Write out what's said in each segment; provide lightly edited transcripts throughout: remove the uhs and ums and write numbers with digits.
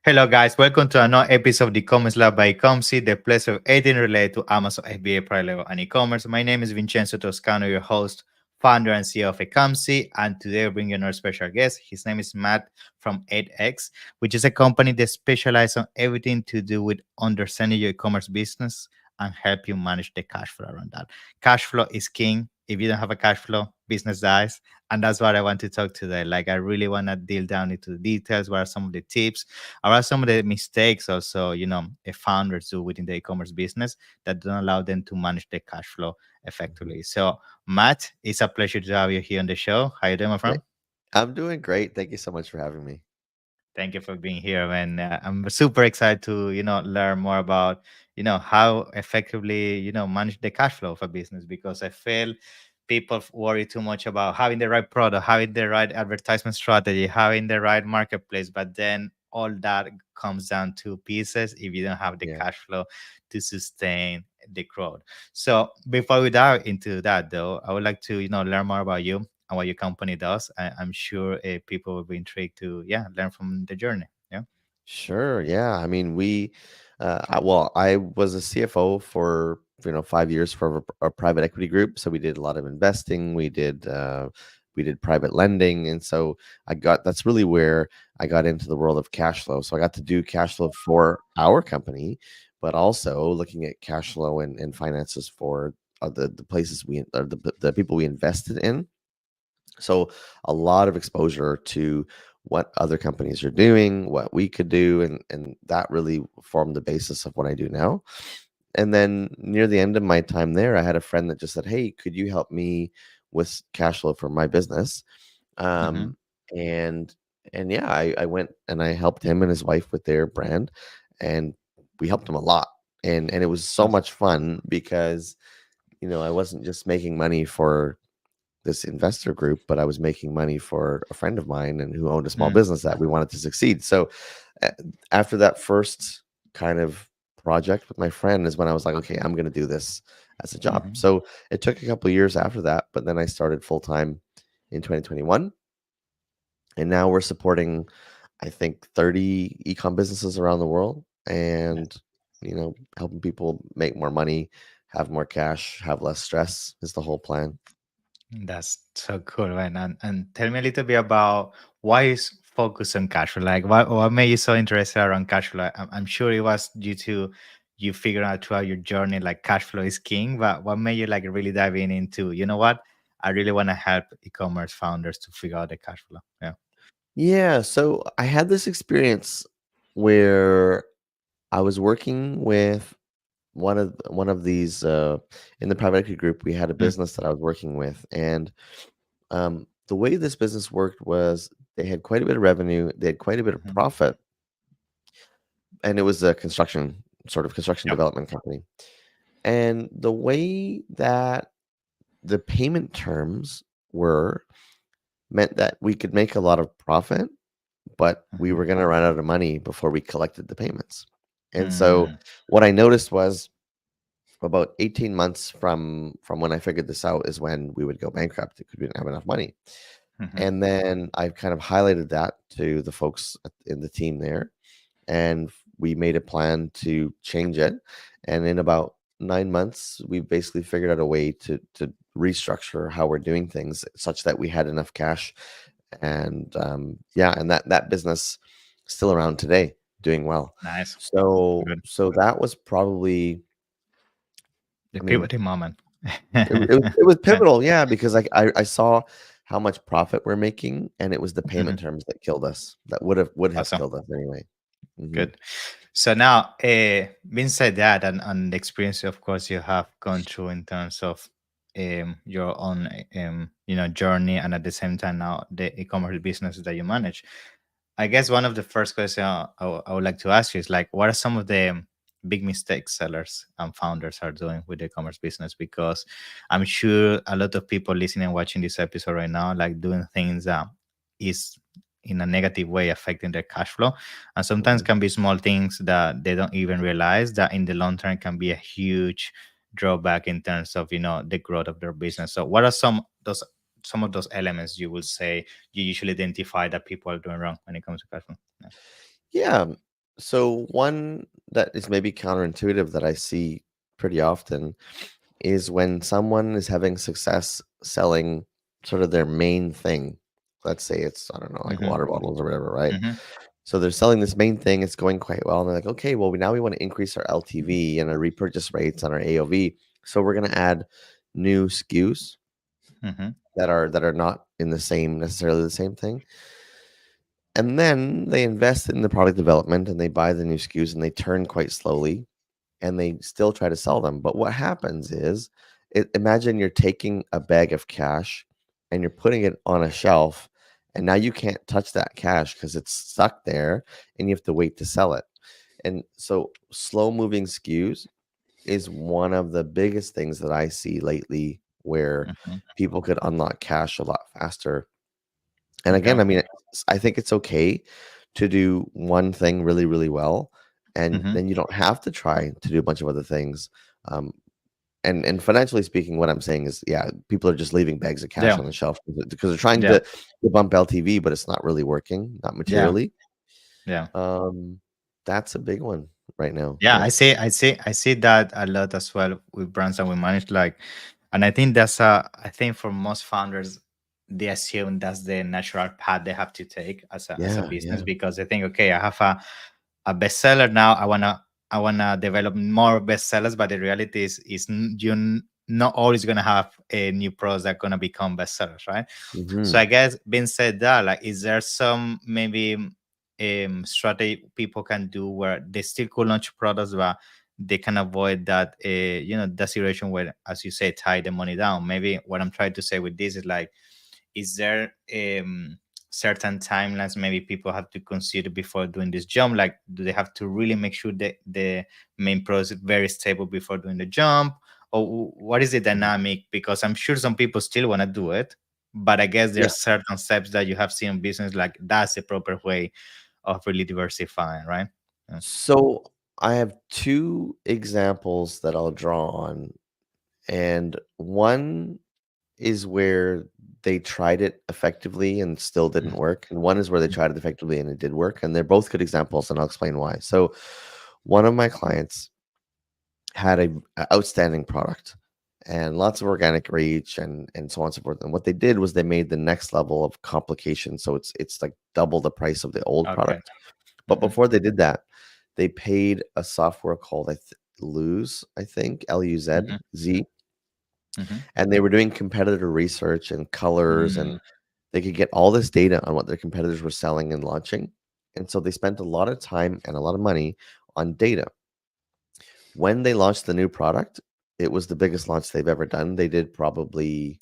Hello, guys. Welcome to another episode of the Commerce Lab by Ecomcy, the place of everything related to Amazon FBA private label and e-commerce. My name is Vincenzo Toscano, your host, founder, and CEO of Ecomcy. And today we're bringing our special guest. His name is Matt from Eightx, which is a company that specializes on everything to do with understanding your e-commerce business and help you manage the cash flow around that. Cash flow is king. If you don't have a cash flow, business dies. And that's what I want to talk today. Like, I really want to deal down into the details. What are some of the tips? What are some of the mistakes also, a founders do within the e-commerce business that don't allow them to manage the cash flow effectively? So, Matt, it's a pleasure to have you here on the show. How you doing, my Th- friend? I'm doing great. Thank you so much for having me. Thank you for being here, man. I'm super excited to, learn more about, how effectively, manage the cash flow of a business because I feel people worry too much about having the right product, having the right advertisement strategy, having the right marketplace, but then all that comes down to pieces if you don't have the Yeah. cash flow to sustain the growth. So before we dive into that, though, I would like to, learn more about you and what your company does. I'm sure people will be intrigued to, learn from the journey. Yeah. Sure. Yeah. I mean, I was a CFO for 5 years for a private equity group. So we did a lot of investing. We did private lending, and so that's really where I got into the world of cash flow. So I got to do cash flow for our company, but also looking at cash flow and finances for the places the people we invested in. So a lot of exposure to what other companies are doing, what we could do, and that really formed the basis of what I do now. And then near the end of my time there, I had a friend that just said, "Hey, could you help me with cash flow for my business?" Hmm. Um, and and yeah, I went and I helped him and his wife with their brand, and we helped him a lot. And it was so Awesome. much fun because I wasn't just making money for this investor group, but I was making money for a friend of mine and who owned a small Mm, business that we wanted to succeed. So a- after that first kind of project with my friend is when I was like, okay, I'm going to do this as a job. mhm. So it took a couple of years after that, but then I started full time in 2021, and now we're supporting, I think, 30 ecom businesses around the world, and helping people make more money, have more cash, have less stress is the whole plan. That's so cool, man. And tell me a little bit about why is focus on cash flow? Like, what made you so interested around cash flow? I'm sure it was due to you figuring out throughout your journey, like cash flow is king. But what made you like really diving into? You know what? I really want to help e-commerce founders to figure out the cash flow. Yeah. Yeah, so I had this experience where I was working with one of these in the private equity group. We had a Mm, business that I was working with, and the way this business worked was they had quite a bit of revenue, they had quite a bit of mhm. profit, and it was a construction Yep. development company. And the way that the payment terms were meant that we could make a lot of profit, but we Mhm. were gonna run out of money before we collected the payments. And so Mm, what I noticed was about 18 months from when I figured this out is when we would go bankrupt because we didn't have enough money. mhm. And then I kind of highlighted that to the folks in the team there, and we made a plan to change it. And in about 9 months, we basically figured out a way to restructure how we're doing things such that we had enough cash. And yeah, and that business still around today, doing well. Nice. Good. So that was probably, The I mean, pivoting moment. it was Yeah. pivotal, yeah, because like I saw how much profit we're making, and it was the payment Mhm. terms that killed us. That would have Awesome. killed us anyway. Hmm. Good. So now, being said that, and the experience, of course, you have gone through in terms of your own, journey, and at the same time now the e-commerce business that you manage. I guess one of the first questions I would like to ask you is like, what are some of the big mistakes sellers and founders are doing with the e-commerce business? Because I'm sure a lot of people listening and watching this episode right now, like doing things that is in a negative way affecting their cash flow, and sometimes Hmm. can be small things that they don't even realize that in the long term can be a huge drawback in terms of the growth of their business. So what are some of those elements you will say you usually identify that people are doing wrong when it comes to cash flow? Yeah. Yeah. So one that is maybe counterintuitive that I see pretty often is when someone is having success selling sort of their main thing. Let's say it's, I don't know, like Mm-hmm. water bottles or whatever, right? Mm-hmm. So they're selling this main thing, it's going quite well. And they're like, okay, well, now we want to increase our LTV and our repurchase rates on our AOV. So we're going to add new SKUs Mm-hmm. that are not in the same necessarily the same thing. And then they invest in the product development and they buy the new SKUs and they turn quite slowly and they still try to sell them. But what happens is, imagine you're taking a bag of cash and you're putting it on a shelf, and now you can't touch that cash because it's stuck there and you have to wait to sell it. And so, slow moving SKUs is one of the biggest things that I see lately where Mm-hmm. people could unlock cash a lot faster. And Okay. again, I mean, I think it's okay to do one thing really, really well, and Mm-hmm. then you don't have to try to do a bunch of other things. Um, and financially speaking, what I'm saying is, yeah, people are just leaving bags of cash Yeah. on the shelf because they're trying Yeah. to bump LTV, but it's not really working, not Yeah. materially. Yeah. Um, that's a big one right now. Yeah, Yeah. I see that a lot as well with brands that we manage. Like, and I think I think for most founders, they assume that's the natural path they have to take as a Yeah. business Yeah. because they think, okay, I have a bestseller now. I wanna develop more bestsellers, but the reality is you're not always gonna have a new products that gonna become bestsellers, right? So Hmm. I guess being said that, like, is there some maybe strategy people can do where they still could launch products, but they can avoid that that situation where, as you say, tie the money down. Maybe what I'm trying to say with this is like, is there certain timelines maybe people have to consider before doing this jump? Like, do they have to really make sure that the main product is very stable before doing the jump, or what is the dynamic? Because I'm sure some people still want to do it, but I guess Yeah. there's certain steps that you have seen in business, like that's the proper way of really diversifying, right? Yeah. So I have two examples that I'll draw on, and one is where they tried it effectively and still didn't work, and one is where they tried it effectively and it did work, and they're both good examples, and I'll explain why. So, one of my clients had a outstanding product and lots of organic reach and so on and so forth. And what they did was they made the next level of complication, so it's like double the price of the old Okay. product. But Hmm. before they did that, they paid a software called Luz, I think Hmm. LUZZ, Hmm. and they were doing competitor research and colors, Mm. and they could get all this data on what their competitors were selling and launching. And so they spent a lot of time and a lot of money on data. When they launched the new product, it was the biggest launch they've ever done. They did probably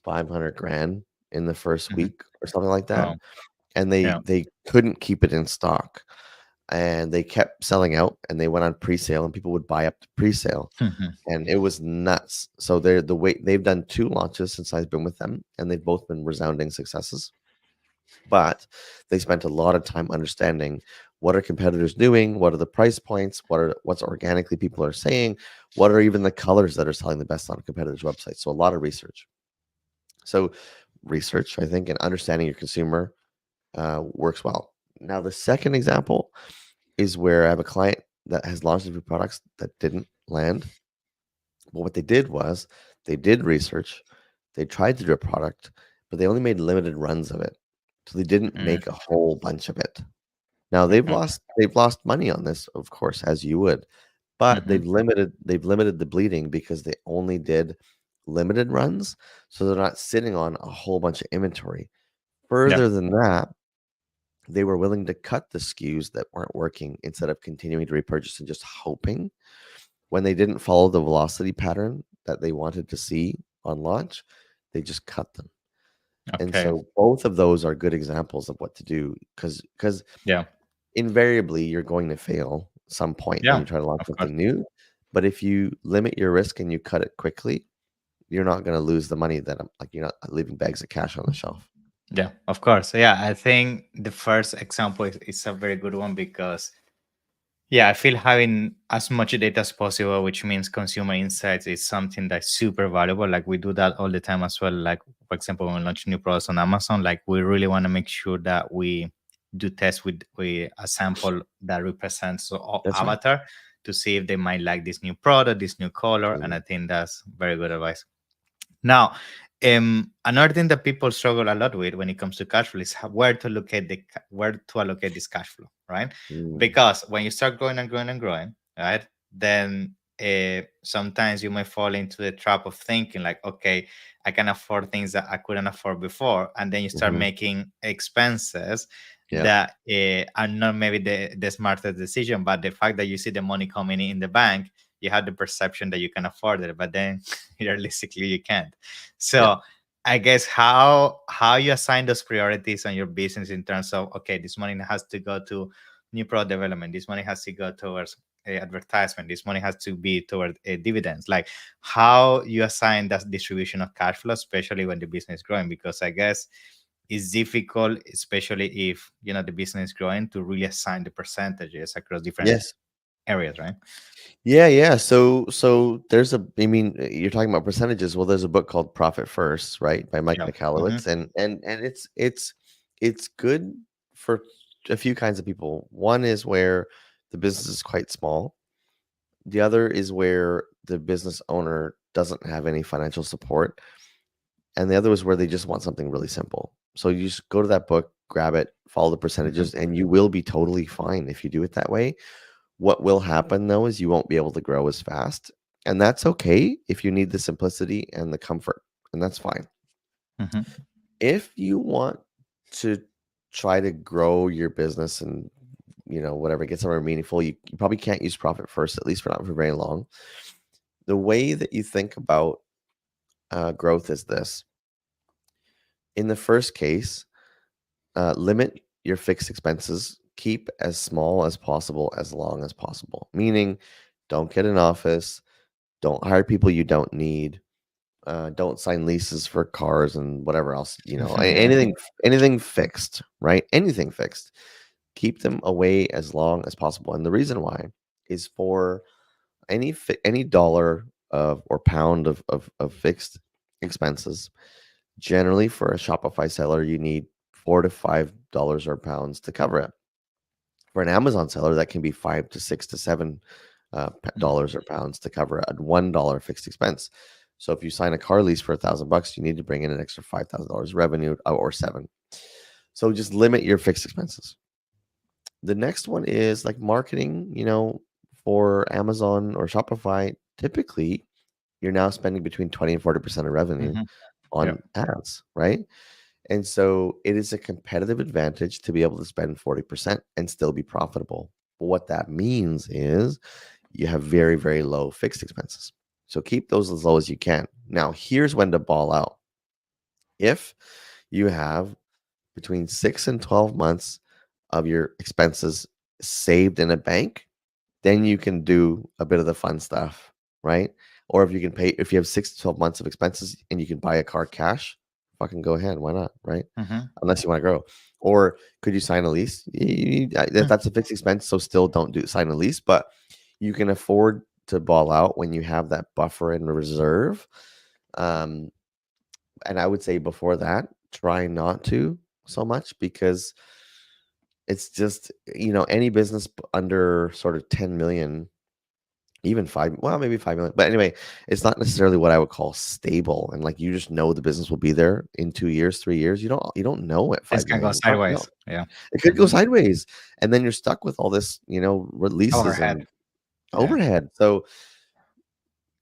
500 grand in the first Hmm. week or something like that. Oh, And they yeah. they couldn't keep it in stock. And they kept selling out, and they went on pre-sale, and people would buy up to pre-sale, Hmm. and it was nuts. So they're the way they've done two launches since I've been with them, and they've both been resounding successes. But they spent a lot of time understanding what are competitors doing, what are the price points, what's organically people are saying, what are even the colors that are selling the best on competitors' websites. So a lot of research. So research, I think, and understanding your consumer works well. Now, the second example is where I have a client that has launched a few products that didn't land. But what they did was they did research, they tried to do a product, but they only made limited runs of it. So they didn't make a whole bunch of it. Now they've lost money on this, of course, as you would, but Hmm. they've limited the bleeding because they only did limited runs, so they're not sitting on a whole bunch of inventory. Yeah. Further than that, they were willing to cut the SKUs that weren't working instead of continuing to repurchase and just hoping. When they didn't follow the velocity pattern that they wanted to see on launch, they just cut them. And Okay. so both of those are good examples of what to do because Yeah. invariably you're going to fail some point when Yeah. you try to launch Of course. something new. But if you limit your risk and you cut it quickly, you're not going to lose the money that like you're not leaving bags of cash on the shelf. Yeah. Of course. Yeah. I think the first example is a very good one because, yeah, I feel having as much data as possible, which means consumer insights, is something that's super valuable. Like, we do that all the time as well. Like, for example, when we launch new products on Amazon, like, we really want to make sure that we do tests with a sample that represents That's right. avatar to see if they might like this new product, this new color. And I Mm. think that's very good advice. Now, another thing that people struggle a lot with when it comes to cash flow is where to locate where to allocate this cash flow, right? Mm. Because when you start growing and growing and growing, right, then sometimes you might fall into the trap of thinking like, okay, I can afford things that I couldn't afford before, and then you start Mhm. making expenses Yeah. that are not maybe the smartest decision, but the fact that you see the money coming in the bank, you have the perception that you can afford it, but then realistically you can't. Yeah. So I guess how you assign those priorities on your business in terms of, okay, this money has to go to new product development, this money has to go towards advertisement, this money has to be toward dividends, like how you assign that distribution of cash flow, especially when the business is growing, because I guess it's difficult, especially if the business is growing, to really assign the percentages across different Yes. areas, right? Yeah, yeah. So there's a I mean, you're talking about percentages. Well, there's a book called Profit First, right, by Mike Yeah. Michalowicz, and it's good for a few kinds of people. One is where the business is quite small. The other is where the business owner doesn't have any financial support, and the other is where they just want something really simple. So you just go to that book, grab it, follow the Hmm. percentages, and you will be totally fine if you do it that way. What will happen though is you won't be able to grow as fast. And that's okay if you need the simplicity and the comfort, and that's fine. Hmm. If you want to try to grow your business and whatever, get somewhere meaningful, you probably can't use profit first, at least for not for very long. The way that you think about growth is this. In the first case, limit your fixed expenses, keep as small as possible, as long as possible. Meaning, don't get an office, don't hire people you don't need, don't sign leases for cars and whatever else. Yeah. Anything fixed, right? Anything fixed. Keep them away as long as possible. And the reason why is for any dollar of or pound of fixed expenses. Generally, for a Shopify seller, you need $4 to $5 or pounds to cover it. For an Amazon seller, that can be $5 to $6 to $7 dollars or pounds to cover a $1 fixed expense. So if you sign a car lease for $1,000, you need to bring in an extra $5,000 revenue or seven. So just limit your fixed expenses. The next one is like marketing. For Amazon or Shopify, typically you're now spending between 20 and 40% of revenue Hmm. Yeah. on ads, right? And so it is a competitive advantage to be able to spend 40% and still be profitable. But what that means is you have very, very low fixed expenses. So keep those as low as you can. Now, here's when to ball out. If you have between 6 and 12 months of your expenses saved in a bank, then you can do a bit of the fun stuff, right? Or if you have 6 to 12 months of expenses and you can buy a car cash, fucking go ahead. Why not, right? Hmm. Unless you want to grow. Or could you sign a lease? That's a fixed expense, so still don't sign a lease, but you can afford to ball out when you have that buffer in reserve. Um, and I would say before that, try not to so much because it's just, any business under sort of 10 million, even five, well, maybe 5 million. But anyway, it's not necessarily what I would call stable. And like you just know the business will be there in 2 years, 3 years. You don't know at This 5 can go million. You don't know. sideways. Yeah. It could go Hmm. sideways. And then you're stuck with all this, releases Overhead. and Yeah. overhead. So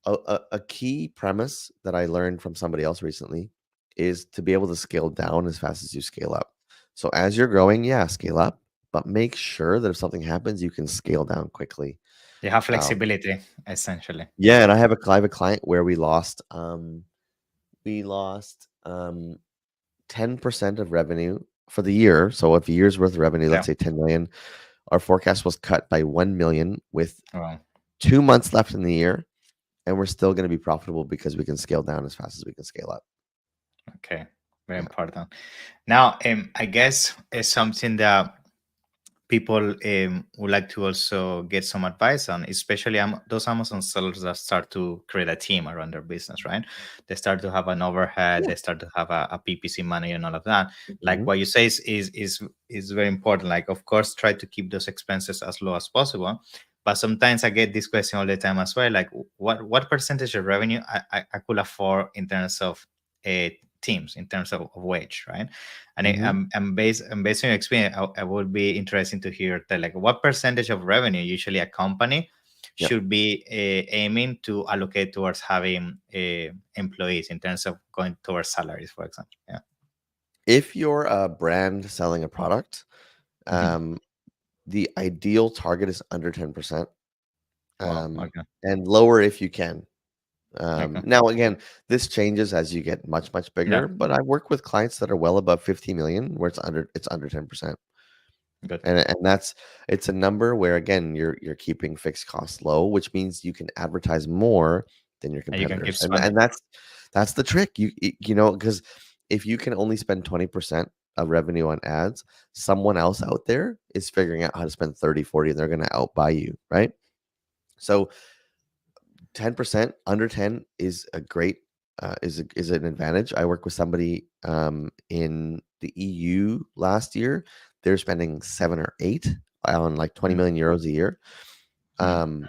a key premise that I learned from somebody else recently is to be able to scale down as fast as you scale up. So as you're growing, yeah, scale up, but make sure that if something happens, you can scale down quickly. You have Uh, flexibility, essentially. yeah, and I have a client where we lost 10% of revenue for the year. So if a year's worth of revenue, Yeah. let's say 10 million, our forecast was cut by 1 million with Well, 2 months left in the year, and we're still going to be profitable because we can scale down as fast as we can scale up. okay. Very Yeah. important. Now, I guess it's something that people would like to also get some advice on, especially those Amazon sellers that start to create a team around their business, right? They start to have an overhead, Yeah. they start to have a PPC money and all of that. Like Mhm. what you say is very important. Like, of course, try to keep those expenses as low as possible. But sometimes I get this question all the time as well, like what percentage of revenue I could afford in terms of uh, teams, in terms of wage, right? And Mhm. based on your experience, I would be interested to hear that, like, what percentage of revenue usually a company Yep. should be aiming to allocate towards having employees in terms of going towards salaries, for example. Yeah. If you're a brand selling a product, Hmm. um, the ideal target is under 10%, Wow. Okay. and lower if you can. Okay. Now, again, this changes as you get much, much Yeah. bigger, but I work with clients that are well above 50 million where it's under 10%. Good. And it's a number where, again, you're keeping fixed costs low, which means you can advertise more than your And you can keep competitors. And spending. that's the trick. You know, because if you can only spend 20% of revenue on ads, someone else out there is figuring out how to spend 30, 40, and they're going to outbuy you, right? So 10% under 10 is a great is an advantage. I work with somebody in the EU last year. They're spending 7 or 8 on like 20 Mm, million euros a year. mm,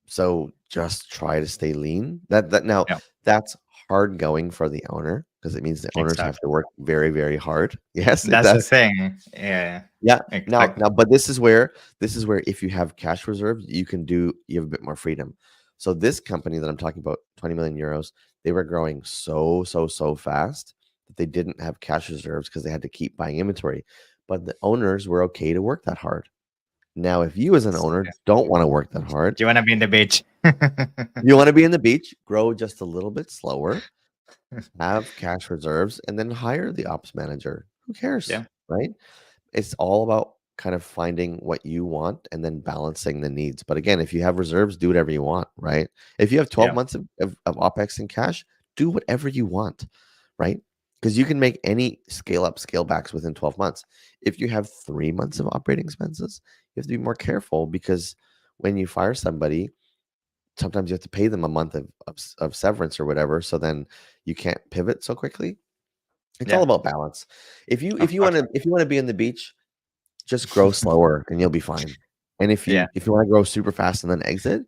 So just try to stay lean. That now yeah. that's hard going for the owner because it means the owners have to Exactly. work very, very hard. Yes, it That's the does. thing. Yeah. Yeah. Exactly. But this is where if you have cash reserves, you have a bit more freedom. So this company that I'm talking about, 20 million euros, they were growing so fast that they didn't have cash reserves because they had to keep buying inventory. But the owners were okay to work that hard. Now, if you as an owner Yeah. don't want to work that hard, You want to be in the beach. you want to be in the beach, grow just a little bit slower, have cash reserves, and then hire the ops manager. Who cares, Yeah. right? It's all about kind of finding what you want and then balancing the needs. But again, if you have reserves, do whatever you want, right? If you have 12 Yeah. months of OPEX in cash, do whatever you want, right? Because you can make any scale up, scale backs within 12 months. If you have 3 months of operating expenses, you have to be more careful because when you fire somebody, sometimes you have to pay them a month of severance or whatever. So then you can't pivot so quickly. It's all Yeah. about balance. If you if Of you want course. to if you want to be in the beach, just grow slower and you'll be fine. And if Yeah. you want to grow super fast and then exit,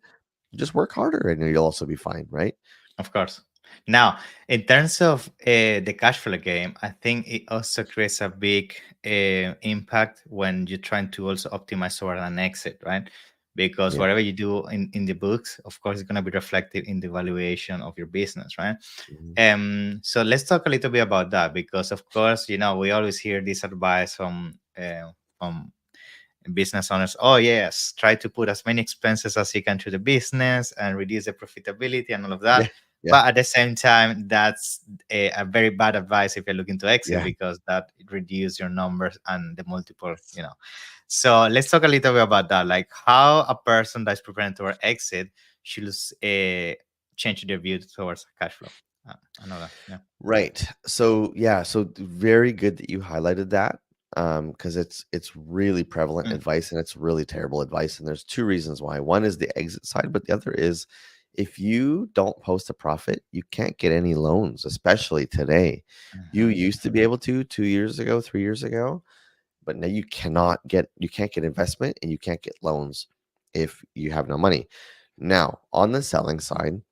just work harder and you'll also be fine, right? Of course. Now, in terms of the cash flow game, I think it also creates a big impact when you're trying to also optimize toward an exit, right? Because Yeah. whatever you do in the books, of course, it's going to be reflected in the valuation of your business, right? Mhm. So let's talk a little bit about that because, of course, we always hear this advice from business owners. Oh yes, try to put as many expenses as you can to the business and reduce the profitability and all of that. Yeah. Yeah. But at the same time, that's a very bad advice if you're looking to exit Yeah. because that reduce your numbers and the multiple. So let's talk a little bit about that, like how a person that's preparing to exit should change their view towards cash flow. Another, yeah. Right. So yeah, so very good that you highlighted that. Because it's really prevalent Mm, advice and it's really terrible advice. And there's two reasons why. One is the exit side, but the other is if you don't post a profit, you can't get any loans, especially today. You mhm. used to be able to 2 years ago, 3 years ago, but now you can't get investment and you can't get loans if you have no money. Now, on the selling side,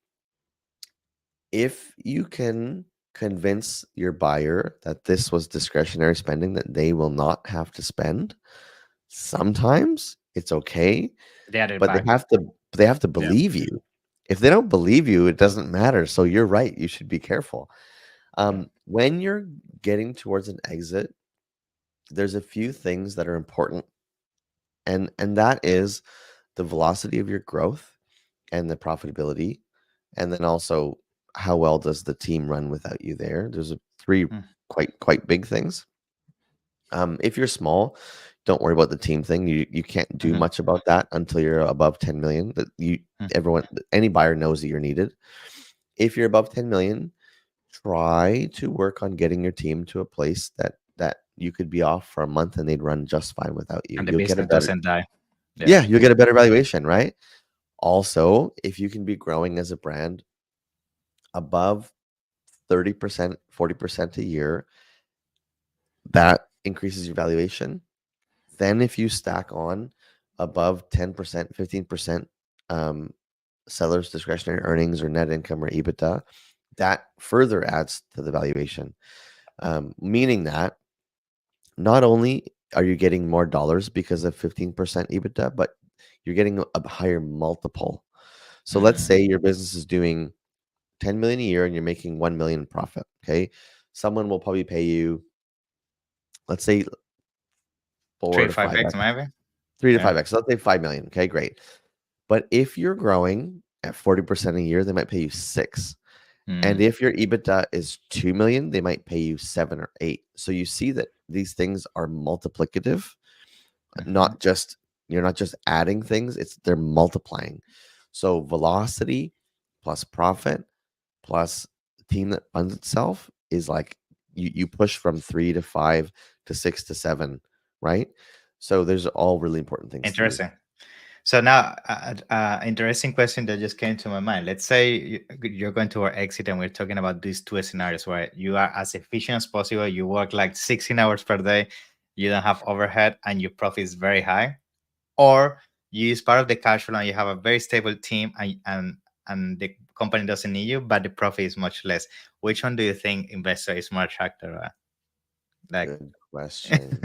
if you can convince your buyer that this was discretionary spending that they will not have to spend, sometimes it's okay, They added but they back. have to they have to Yeah. believe you. If they don't believe you, it doesn't matter. So you're right. You should be careful. Yeah. When you're getting towards an exit, there's a few things that are important, and that is the velocity of your growth and the profitability, and then also how well does the team run without you there. There's three Mm, quite big things. If you're small, don't worry about the team thing. You can't do mhm, much about that until you're above 10 million. That you mm, everyone any buyer knows that you're needed. If you're above 10 million, try to work on getting your team to a place that you could be off for a month and they'd run just fine without you. And the You'll get a business better, doesn't die. Yeah. yeah, you'll get a better valuation, right? Also, if you can be growing as a brand above 30%, 40% a year, that increases your valuation. Then if you stack on above 10%, 15% um, seller's discretionary earnings or net income or EBITDA, that further adds to the valuation. Meaning that not only are you getting more dollars because of 15% EBITDA, but you're getting a higher multiple. So let's Mm, say your business is doing 10 million a year and you're making 1 million profit. Okay. Someone will probably pay you, let's say three four to to five five x X, maybe. 3 to Yeah. 5X. So let's say 5 million. Okay, great. But if you're growing at 40% a year, they might pay you 6. And Mm, if your EBITDA is 2 million, they might pay you 7 or 8. So you see that these things are multiplicative, mhm. not just you're not just adding things, it's they're multiplying. So velocity plus profit plus team that funds itself is like you push from 3 to 5 to 6 to 7, right? So there's all really important things to do. Interesting. So now, interesting question that just came to my mind. Let's say you're going to our exit, and we're talking about these two scenarios where you are as efficient as possible. You work like 16 hours per day. You don't have overhead, and your profit is very high. Or you use part of the cash flow, and you have a very stable team, and the company doesn't need you, but the profit is much less. Which one do you think investor is more attracted? Like, Good question.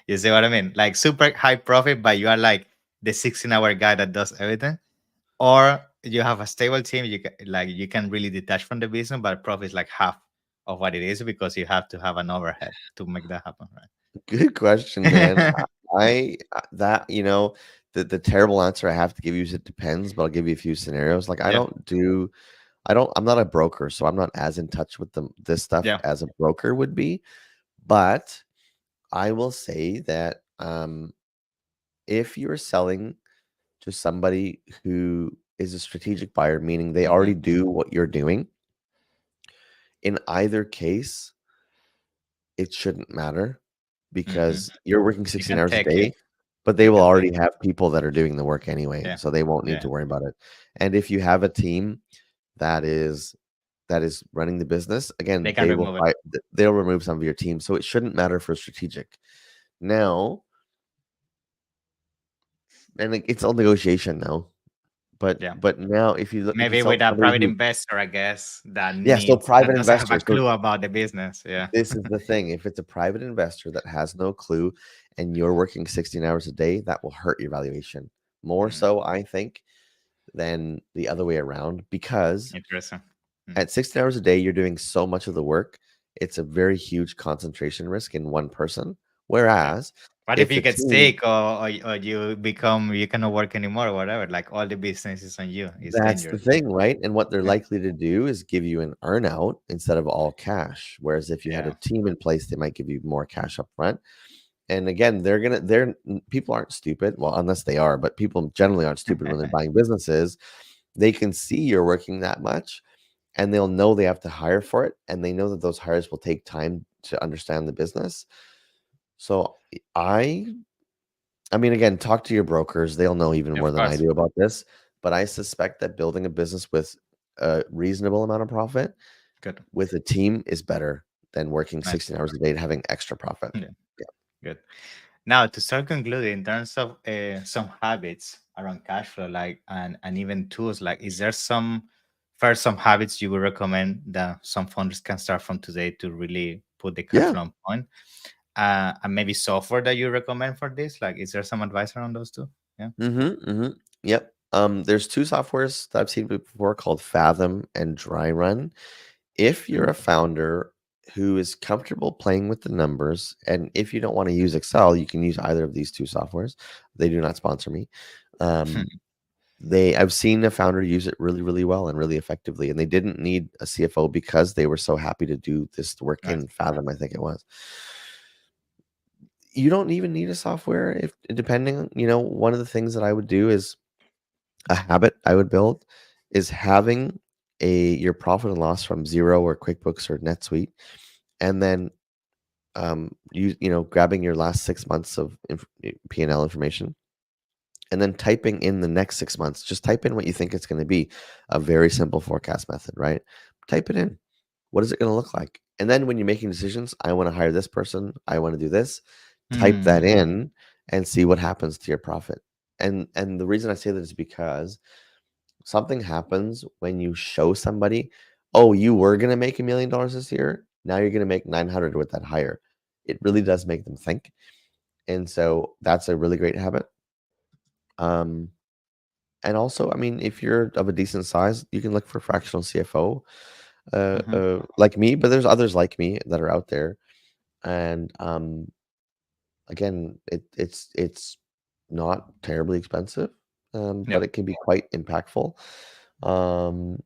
you see what I mean? Like super high profit, but you are like the 16-hour guy that does everything, or you have a stable team. You can really detach from the business, but profit is like half of what it is because you have to have an overhead to make that happen, Good question, man. right? That the terrible answer I have to give you is it depends, but I'll give you a few scenarios. Like Yeah, I'm not a broker, so I'm not as in touch with this stuff yeah. as a broker would be. But I will say that if you're selling to somebody who is a strategic buyer, meaning they already Hmm. do what you're doing, in either case, it shouldn't matter Hmm. because you're working You 16 can hours a take it. day, but they You will can take already it. have people that are doing the work anyway, Yeah, so they won't need yeah. to worry about it. And if you have a team that is running the business, They again, can remove it. they'll remove some of your team, so it shouldn't matter for strategic. Now, and like, it's all negotiation now, Yeah. but now if you Maybe sell with to a somebody private who, investor, I guess, yeah, so that private doesn't have a investors. So clue about the business. Yeah. this is the thing. If it's a private investor that has no clue and you're working 16 hours a day, that will hurt your valuation more Mm, so, I think, than the other way around. Because interesting. Mm, at 16 hours a day, you're doing so much of the work. It's a very huge concentration risk in one person. yeah. Whereas What if if you the get team, sick, or you cannot work anymore, or whatever? Like all the business is on you. It's that's the dangerous. Yeah. thing, right? And what they're likely to do is give you an earnout instead of all cash. Whereas if you had a Yeah. team in place, they might give you more cash up front. And again, they're people aren't stupid. Well, unless they are, but people generally aren't stupid when they're buying businesses. They can see you're working that much and they'll know they have to hire for it. And they know that those hires will take time to understand the business. So I mean, again, talk to your brokers. They'll know even more Of than I course. do about this. But I suspect that building a business with a reasonable amount of profit Good. with a team is better than working Nice. 16 hours a day and having extra profit. Yeah. Good. Now, to start concluding, in terms of some habits around cash flow, like and even tools, like is there some habits you would recommend that some founders can start from today to really put the cash Yeah. flow on point? And maybe software that you recommend for this? Like, is there some advice around those two? Yeah. Yep. There's two softwares that I've seen before called Fathom and Dry Run. If you're Mm. a founder who is comfortable playing with the numbers, and if you don't want to use Excel, you can use either of these two softwares. They do not sponsor me. Um, I've seen a founder use it really, really well and really effectively, and they didn't need a CFO because they were so happy to do this work Nice. in Fathom, I think it was. You don't even need a software if depending, one of the things that I would do is a habit I would build is having your profit and loss from Zero or QuickBooks or NetSuite, and then grabbing your last 6 months of P&L information, and then typing in the next 6 months. Just type in what you think it's going to be. A very simple forecast method, right? Type it in. What is it going to look like? And then when you're making decisions, I want to hire this person, I want to do this, type that Mm, in and see what happens to your profit. And the reason I say that is because something happens when you show somebody, oh, you were going to make $1 million this year. Now you're going to make 900 with that hire. It really does make them think. And so that's a really great habit. Um, and also, I mean, if you're of a decent size, you can look for fractional CFO, mhm. like me, but there's others like me that are out there. And again, it's not terribly expensive, but Yep, it can be quite impactful. Um,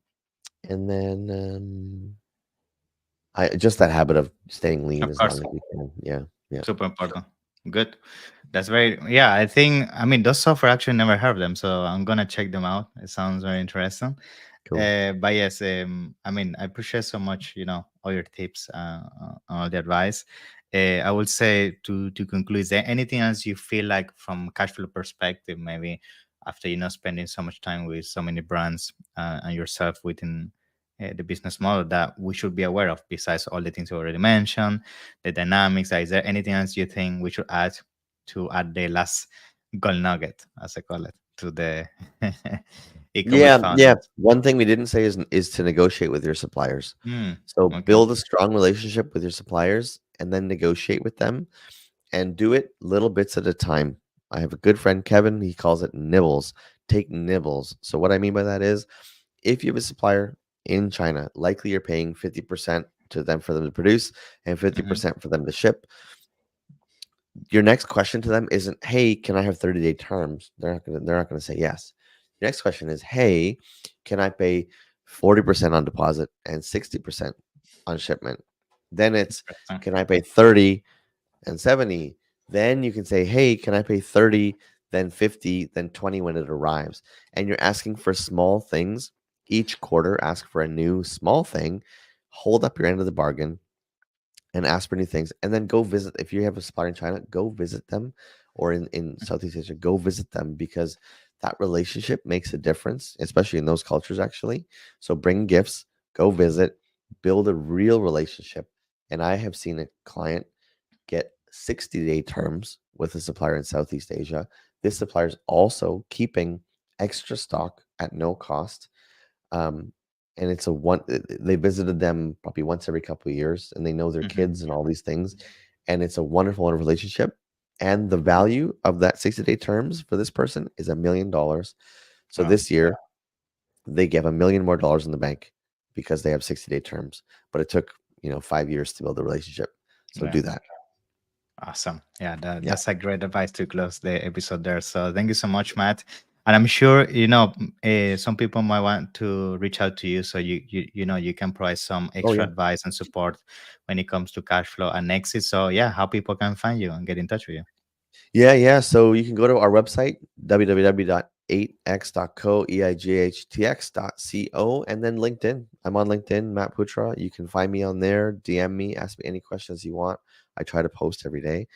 and then I just that habit of staying lean of as long course. as you can. Yeah, yeah, Super important. Good. That's very, yeah, I think, I mean, those software actually never heard of them. So I'm going to check them out. It sounds very interesting. cool. But yes, I mean, I appreciate so much, all your tips, all the advice. I would say to conclude, is there anything else you feel like from cash flow perspective, maybe after, spending so much time with so many brands and yourself within the business model that we should be aware of besides all the things you already mentioned, the dynamics? Is there anything else you think we should add to add the last gold nugget, as I call it, to the e-commerce Yeah, yeah. founders? One thing we didn't say is to negotiate with your suppliers. Hmm. So Okay. build a strong relationship with your suppliers and then negotiate with them and do it little bits at a time. I have a good friend, Kevin. He calls it nibbles. Take nibbles. So what I mean by that is if you have a supplier in China, likely you're paying 50% to them for them to produce and Hmm. 50% for them to ship. Your next question to them isn't, "Hey, can I have 30-day terms?" They're not gonna say yes. Your next question is, "Hey, can I pay 40% on deposit and 60% on shipment?" Then it's, Interesting. "Can I pay 30 and 70?" Then you can say, "Hey, can I pay 30, then 50, then 20 when it arrives?" And you're asking for small things. Each quarter, ask for a new small thing. Hold up your end of the bargain and ask for new things, and then go visit. If you have a supplier in China, go visit them, or in Southeast Asia, go visit them, because that relationship makes a difference, especially in those cultures actually. So bring gifts, go visit, build a real relationship. And I have seen a client get 60-day terms with a supplier in Southeast Asia. This supplier is also keeping extra stock at no cost. um, and it's a one they visited them probably once every couple of years, and they know their Hmm. kids and all these things, and it's a wonderful relationship. And the value of that 60-day terms for this person is $1 million. So Wow. this year they give $1 million more in the bank because they have 60-day terms, but it took 5 years to build a relationship. So Yeah. do that. Awesome. Yeah, Yeah. that's a great advice to close the episode there. So thank you so much, Matt. And I'm sure some people might want to reach out to you, so you can provide some Oh extra yeah. advice and support when it comes to cash flow and exit. So yeah, how people can find you and get in touch with you. Yeah, yeah. So you can go to our website, www.eightx.co, EIGHTX.co, and then LinkedIn. I'm on LinkedIn, Matt Putra. You can find me on there, DM me, ask me any questions you want. I try to post every day.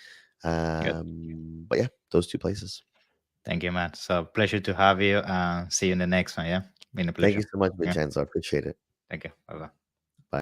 Good. But yeah, those two places. Thank you, Matt. So pleasure to have you. See you in the next one. Yeah, been a Thank you pleasure. so much, Yeah. Vincenzo. I appreciate it. Thank you. Bye bye.